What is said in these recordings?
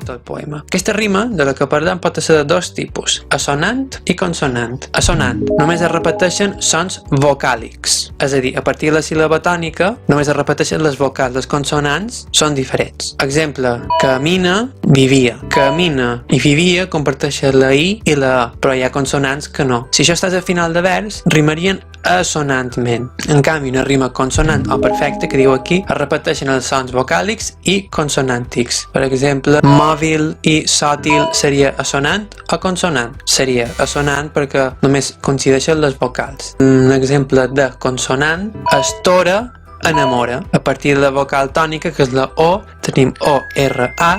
tot el poema. Aquesta rima de la que parlem pot ser de dos tipus, assonant i consonant. Assonant, només es repeteixen sons vocàlics, és a dir, a partir de la síl·laba tònica només es repeteixen les vocals, les consonants són diferents. Exemple, camina, vivia. Camina i vivia comparteixen la i i la a, però hi ha consonants que no. Si això estàs al final de vers, rimarien assonantment. En canvi, una rima consonant o perfecta que diu aquí es repeteixen els sons vocàlics i consonàntics. Per exemple, mòbil i sòtil seria assonant o consonant? Seria assonant perquè només coincideixen les vocals. Un exemple de consonant, estora, enamora. A partir de la vocal tònica, que és la O, tenim O-R-A,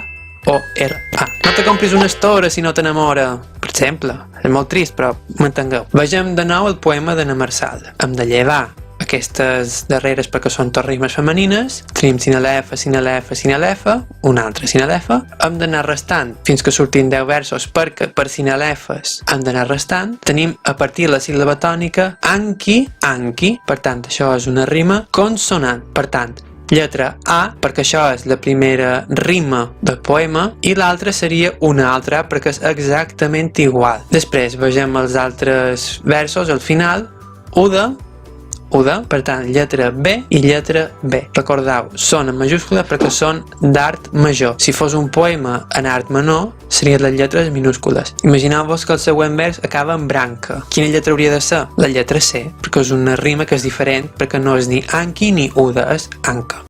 O-R-A. No te compris una estora si no t'enamora. Per exemple, és molt trist, però m'entengueu. Vegem de nou el poema d'Anna Marsal. Hem de llevar aquestes darreres perquè són tot rimes femenines. Tenim sinalefa, sinalefa, sinalefa, una altra sinalefa. Hem d'anar restant fins que surtin 10 versos perquè per sinalefes hem d'anar restant. Tenim a partir de la síl·laba tònica anqui, anqui. Per tant, això és una rima consonant. Per tant, lletra A, perquè això és la primera rima del poema, i l'altra seria una altra perquè és exactament igual. Després vegem els altres versos al final. Uda, uda, per tant, lletra B i lletra B. Recordeu, són en majúscula perquè són d'art major. Si fos un poema en art menor, serien les lletres minúscules. Imagineu-vos que el següent vers acaba en branca. Quina lletra hauria de ser? La lletra C, perquè és una rima que és diferent, perquè no és ni anqui ni uda, és anca.